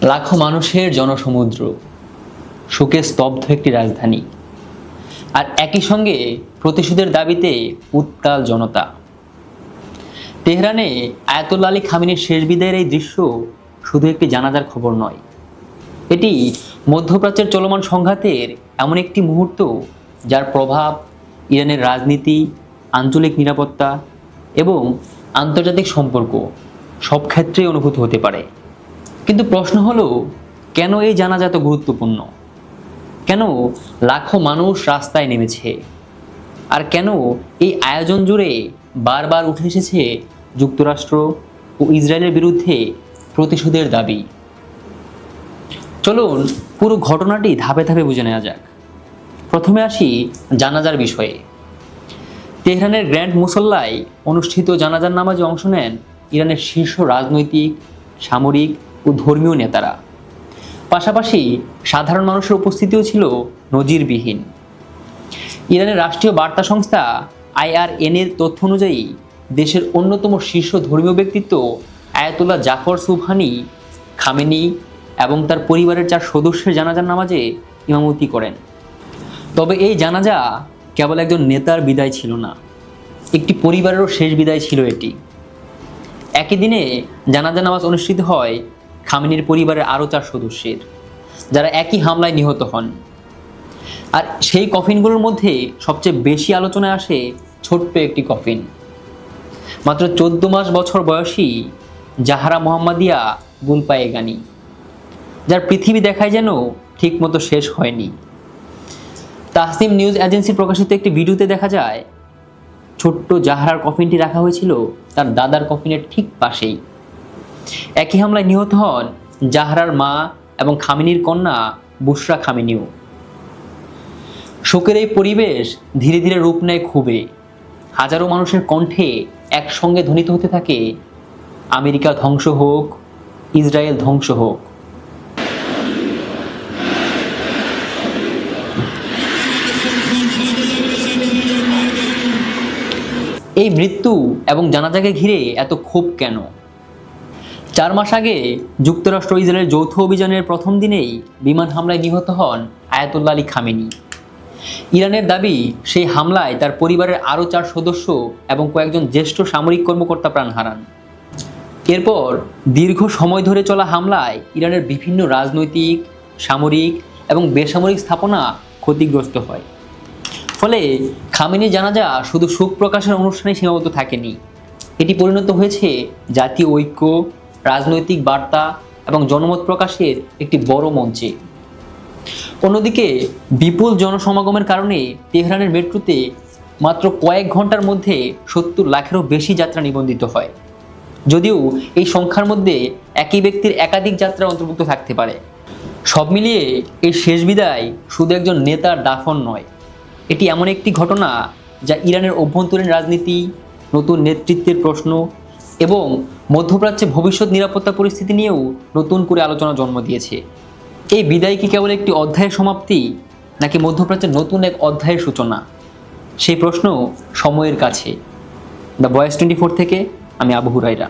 লাখো মানুষের জনসমুদ্র, শোকে স্তব্ধ একটি রাজধানী, আর একই সঙ্গে প্রতিশোধের দাবিতে উত্তাল জনতা। তেহরানে আয়াতুল্লাহ আলী খামেনির শেষ বিদায়ের এই দৃশ্য শুধু একটি জানাজার খবর নয়, এটি মধ্যপ্রাচ্যের চলমান সংঘাতের এমন একটি মুহূর্ত যার প্রভাব ইরানের রাজনীতি, আঞ্চলিক নিরাপত্তা এবং আন্তর্জাতিক সম্পর্ক সব ক্ষেত্রেই অনুভূত হতে পারে। কিন্তু প্রশ্ন হলো, কেন এই জানাজা এত গুরুত্বপূর্ণ? কেন লাখো মানুষ রাস্তায় নেমেছে? আর কেন এই আয়োজন জুড়ে বারবার উঠে এসেছে যুক্তরাষ্ট্র ও ইসরায়েলের বিরুদ্ধে প্রতিশোধের দাবি? চলুন পুরো ঘটনাটি ধাপে ধাপে বুঝে নেওয়া যাক। প্রথমে আসি জানাজার বিষয়ে। তেহরানের গ্র্যান্ড মুসল্লায় অনুষ্ঠিত জানাজার নামাজে অংশ নেন ইরানের শীর্ষ রাজনৈতিক, সামরিক ও ধর্মীয় নেতারা। পাশাপাশি সাধারণ মানুষের উপস্থিতিও ছিল নজিরবিহীন। ইরানের রাষ্ট্রীয় বার্তা সংস্থা IRN এর তথ্য অনুযায়ী দেশের অন্যতম শীর্ষ ধর্মীয় ব্যক্তিত্ব আয়াতুল্লাহ জাফর সুবহানি খামেনি এবং তার পরিবারের 4 সদস্যের জানাজার নামাজে ইমামতি করেন। তবে এই জানাজা কেবল একজন নেতার বিদায় ছিল না, একটি পরিবারেরও শেষ বিদায় ছিল এটি। একই দিনে জানাজা নামাজ অনুষ্ঠিত হয় খামেনির পরিবারের আরও 4 সদস্যের, যারা একই হামলায় নিহত হন। আর সেই কফিনগুলোর মধ্যে সবচেয়ে বেশি আলোচনায় আসে ছোট্ট একটি কফিন, মাত্র 14 বছর বয়সী জাহরা মোহাম্মদিয়া গুলপায়েগানি, যার পৃথিবী দেখায় যেন ঠিকমতো শেষ হয়নি। তাহসিম নিউজ এজেন্সি প্রকাশিত একটি ভিডিওতে দেখা যায় ছোট্ট জাহরার কফিনটি রাখা হয়েছিল তার দাদার কফিনের ঠিক পাশেই। একই হামলায় নিহত হন জাহরার মা এবং খামেনির কন্যা বুশরা খামেনিও। শোকের এই পরিবেশ ধীরে ধীরে রূপ নেয় ক্ষোভে। হাজারো মানুষের কণ্ঠে একসঙ্গে ধ্বনিত হতে থাকে, আমেরিকা ধ্বংস হোক, ইসরায়েল ধ্বংস হোক। এই মৃত্যু এবং জানাজাকে ঘিরে এত ক্ষোভ কেন? 4 মাস আগে যুক্তরাষ্ট্র ইসরায়েলের যৌথ অভিযানের প্রথম দিনেই বিমান হামলায় নিহত হন আয়াতুল্লাহ আলী খামেনি। ইরানের দাবি, সেই হামলায় তার পরিবারের আরও 4 সদস্য এবং কয়েকজন জ্যেষ্ঠ সামরিক কর্মকর্তা প্রাণ হারান। এরপর দীর্ঘ সময় ধরে চলা হামলায় ইরানের বিভিন্ন রাজনৈতিক, সামরিক এবং বেসামরিক স্থাপনা ক্ষতিগ্রস্ত হয়। ফলে খামেনি জানাজা শুধু শোক প্রকাশের অনুষ্ঠানে সীমাবদ্ধ থাকেনি, এটি পরিণত হয়েছে জাতীয় ঐক্য, রাজনৈতিক বার্তা এবং জনমত প্রকাশের একটি বড় মঞ্চে। অন্যদিকে বিপুল জনসমাগমের কারণে তেহরানের মেট্রোতে মাত্র কয়েক ঘন্টার মধ্যে 70 লাখেরও বেশি যাত্রা নিবন্ধিত হয়। যদিও এই সংখ্যার মধ্যে একই ব্যক্তির একাধিক যাত্রা অন্তর্ভুক্ত থাকতে পারে। সব মিলিয়ে এই শেষ বিদায় শুধু একজন নেতার দাফন নয়, এটি এমন একটি ঘটনা যা ইরানের অভ্যন্তরীণ রাজনীতি, নতুন নেতৃত্বের প্রশ্ন এবং মধ্যপ্রাচ্যে ভবিষ্যৎ নিরাপত্তা পরিস্থিতি নিয়েও নতুন করে আলোচনা জন্ম দিয়েছে। এই বিদায় কি কেবল একটি অধ্যায়ের সমাপ্তি, নাকি মধ্যপ্রাচ্যের নতুন এক অধ্যায়ের সূচনা? সেই প্রশ্ন সময়ের কাছে। দ্য ভয়েস 24 থেকে আমি আবু হুরাইরা।